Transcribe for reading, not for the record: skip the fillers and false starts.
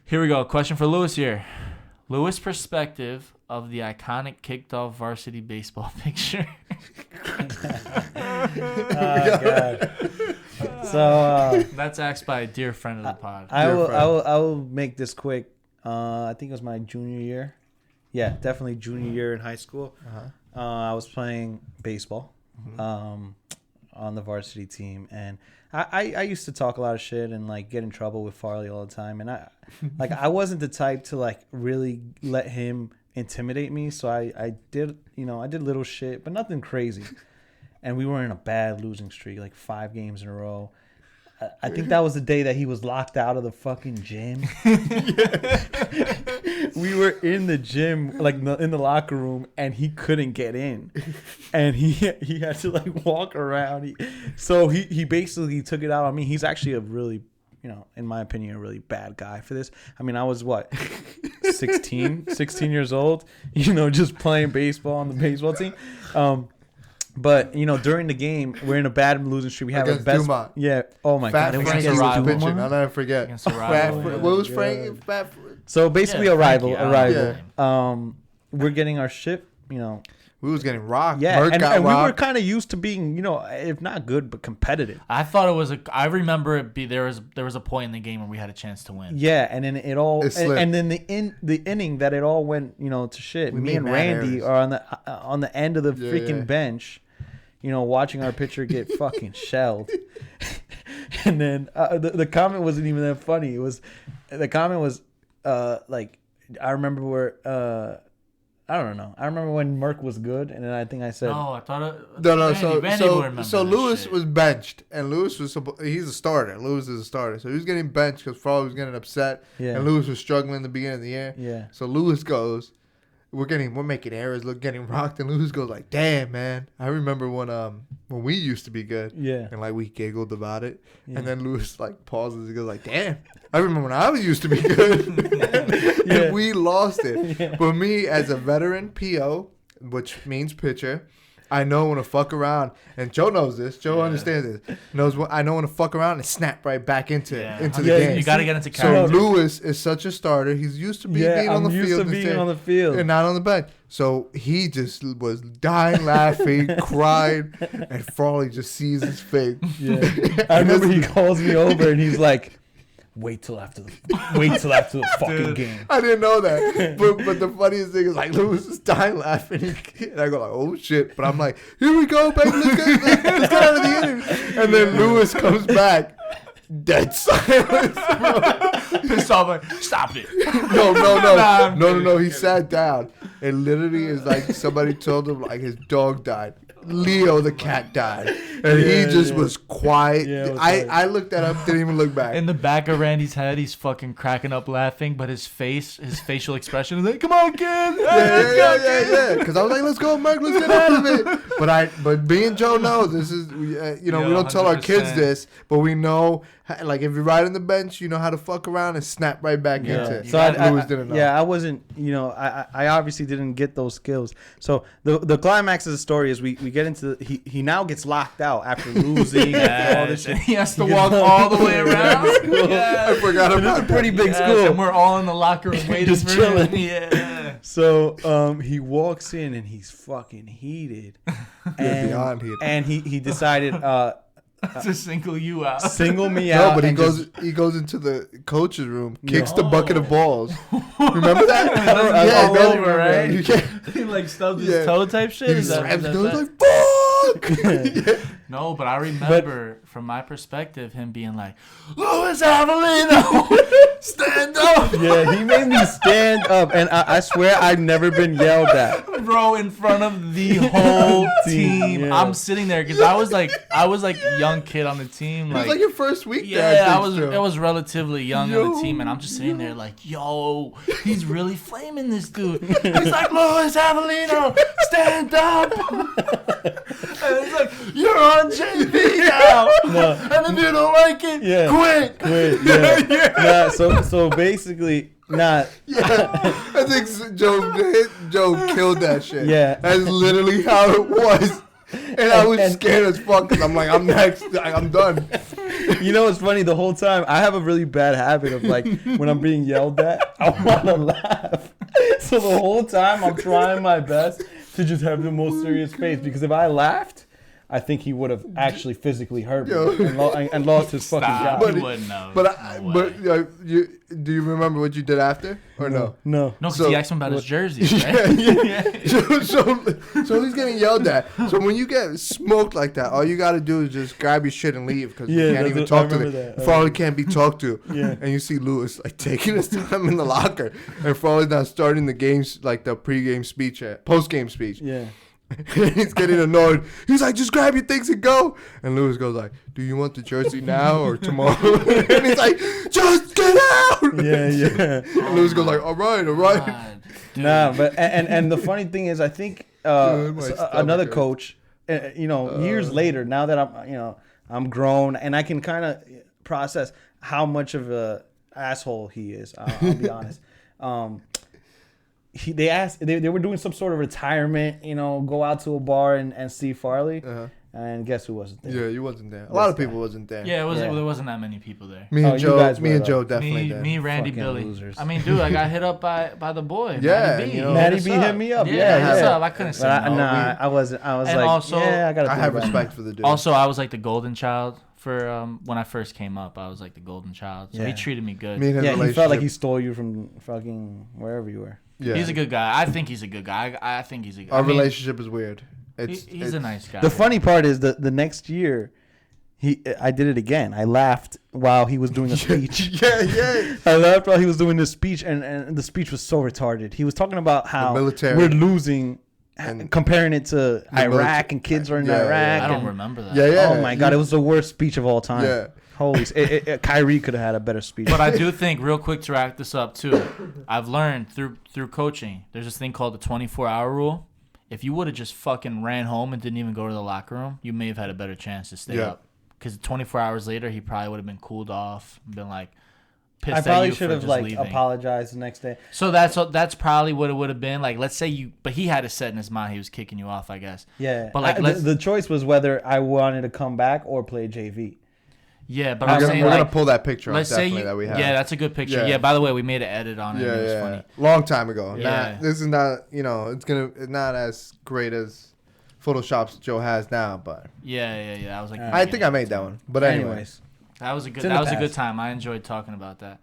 Here we go. Question for Lewis here. Lewis' perspective of the iconic kicked off varsity baseball picture. Oh, God. So That's asked by a dear friend of the pod. I will make this quick. I think it was my junior year. Yeah, definitely junior year in high school. I was playing baseball on the varsity team, and I used to talk a lot of shit and like get in trouble with Farley all the time, and I wasn't the type to like really let him intimidate me, so I did little shit, but nothing crazy. And we were in a bad losing streak, like 5 games in a row. I think that was the day that he was locked out of the fucking gym. We were in the gym, like in the locker room, and he couldn't get in, and he had to like walk around. So he basically took it out on me. He's actually a really, in my opinion, a really bad guy for this. I mean, I was 16 years old, just playing baseball on the baseball team. But during the game, we're in a bad losing streak. We have against a best. Dumont. Yeah. Oh my Fat God. Frank against was Dumont. pitching. I'll never forget. Against Araibo. What was Frank? So basically, a rival. Yeah. We're getting our shit. We was getting rocked. Yeah, Merck and got we were rocked. kind of used to being, if not good, but competitive. I thought it was I remember it be there was a point in the game where we had a chance to win. Yeah, and then it all, It and then the inning that it all went, to shit. We Me made and mad Randy errors. are on the end of the freaking Yeah. bench, watching our pitcher get fucking shelled. And then the comment wasn't even that funny. The comment was like, I remember where I don't know. I remember when Merck was good, and then I think I said, No, I thought it. No. Randy will remember So that Lewis shit. was benched, and Lewis was he's a starter. Lewis is a starter, so he was getting benched because Farley was getting upset, Yeah. and Lewis was struggling in the beginning of the year. Yeah. So Lewis goes, we're making errors, getting rocked, and Lewis goes like, "Damn, man, I remember when we used to be good." Yeah. And like we giggled about it, Yeah. and then Lewis like pauses and goes like, "Damn, I remember when I was used to be good." Yeah. And we lost it. Yeah. But me as a veteran PO, which means pitcher, I know when to fuck around, and Joe knows this. Joe understands this. I know when to fuck around and snap right back into the game. You got to get into So character. Lewis is such a starter. He's used to being on the field and not on the bench. So he just was dying laughing, cried, and Farley just sees his face. Yeah. I remember he calls me over and he's like, wait till after the fucking game. I didn't know that. But the funniest thing is like Lewis is dying laughing. And I go like, oh shit. But I'm like, here we go, baby. Let's get out of the inning. And then Lewis comes back. Dead silence. Pissed off, like, stop it. No. He sat down. It literally is like somebody told him like his dog died. Leo the cat died. And he just was quiet. Yeah, I looked that up, didn't even look back. In the back of Randy's head, he's fucking cracking up laughing, but his facial expression is like, come on, kid. Yeah. Because I was like, let's go, Mark, let's get out of it. But me and Joe know this is, we don't tell our kids 100%. this, but we know, like, if you're right on the bench, you know how to fuck around and snap right back into it. So Lewis didn't know. Yeah, I wasn't. I obviously didn't get those skills. So the climax of the story is we get into he now gets locked out after losing and all this shit. He has to walk all the way around. I forgot about It's a pretty big Yes, school. and we're all in the locker room waiting Just for chilling. him. Yeah. So he walks in and he's fucking heated, and beyond heated. and he decided To single you out. single me out. No, but he and goes into the coach's room, kicks the bucket of balls. Remember that? I all don't over, remember. right? You can't. He like stubbed Yeah. his toe type shit. He Is that- slams is it, that goes that? like, fuck! No, but I remember from my perspective him being like, Luis Avellino, stand up. Yeah, he made me stand up, and I swear I've never been yelled at. Bro, in front of the whole team. Yeah. I'm sitting there because I was like a young kid on the team. It was Like, like your first week there. yeah, think, I was relatively young on the team, and I'm just sitting there like, yo, he's really flaming this dude. He's like, Luis Avellino, stand up. And he's like, you're on JV now. No. And if you don't like it, Yeah. quit. Wait, yeah. Nah, so basically, Yeah, I think Joe killed that shit. Yeah. That's literally how it was. And I was scared as fuck because I'm like, I'm next. I'm done. You know what's funny? The whole time I have a really bad habit of like when I'm being yelled at, I want to laugh. So the whole time I'm trying my best to just have the most serious face because if I laughed, I think he would have actually physically hurt me and lost his fucking job. But he wouldn't know. Do you remember what you did after or no? No. No, because So- he asked him about his jersey. Right? So he's getting yelled at. So when you get smoked like that, all you got to do is just grab your shit and leave because you can't even talk to them. Farley can't be talked to. Yeah. And you see Lewis like taking his time in the locker, and Farley's not starting the games like the pregame speech, post-game speech. Yeah. He's getting annoyed. He's like, just grab your things and go. And Lewis goes like, do you want the jersey now or tomorrow? And he's like, just get out. Yeah. And Lewis goes like, all right. God, dude. Nah, but and the funny thing is, I think Dude, my stomach another hurts. coach, years later, now that I'm grown and I can kind of process how much of a asshole he is. I'll be honest. They were doing some sort of retirement, go out to a bar and see Farley, and guess who wasn't there? Yeah, you wasn't there. A lot of people wasn't there. Yeah, Yeah. there wasn't that many people there. Me Oh, and you Joe. guys Me were, and Joe though. definitely did. Me, Randy, Fucking Billy. losers. I mean, dude, I got hit up by the boy. Yeah, Matty B. you know. Matty Hit B us hit me up. Yeah, Yeah, hit us yeah. up. I couldn't say But no. I wasn't. I was And like, also- I gotta. I think have about it. respect for the dude. Also, I was like the golden child for when I first came up. I was like the golden child, so he Yeah. treated me good. me and his Yeah, he felt like he relationship- stole you from fucking wherever you were. Yeah. He's a good guy. I think he's a good guy. I think he's a good guy. Our relationship is weird. He's a nice guy. The funny part is the next year, I did it again. I laughed while he was doing a speech. Yeah. I laughed while he was doing the speech, and the speech was so retarded. He was talking about how military. we're losing, And- comparing it to Iraq, military. and kids are in Yeah, Iraq. yeah. I don't and- remember that. Yeah. Oh my god, it was the worst speech of all time. Yeah. Holy, Kyrie could have had a better speech. But I do think, real quick to wrap this up too, I've learned through coaching, there's this thing called the 24-hour rule. If you would have just fucking ran home and didn't even go to the locker room, you may have had a better chance to stay Yeah. up. Because 24 hours later, he probably would have been cooled off, been like pissed I at probably you should for have just like leaving. apologized the next day. So that's probably what it would have been. Like, let's say you, but he had it set in his mind he was kicking you off, I guess. Yeah, But like, the choice was whether I wanted to come back or play JV. yeah, but We're I'm gonna, saying we're like, gonna pull that picture up let's say definitely you, that we have. yeah, that's a good picture. Yeah. Yeah. By the way, we made an edit on it. yeah, and it was yeah. funny. Long time ago. Yeah. This is not, it's not as great as Photoshops Joe has now, but Yeah. I was like, Alright. I think I made that one. But anyways. that was a good It's in the that was a good past. time. I enjoyed talking about that.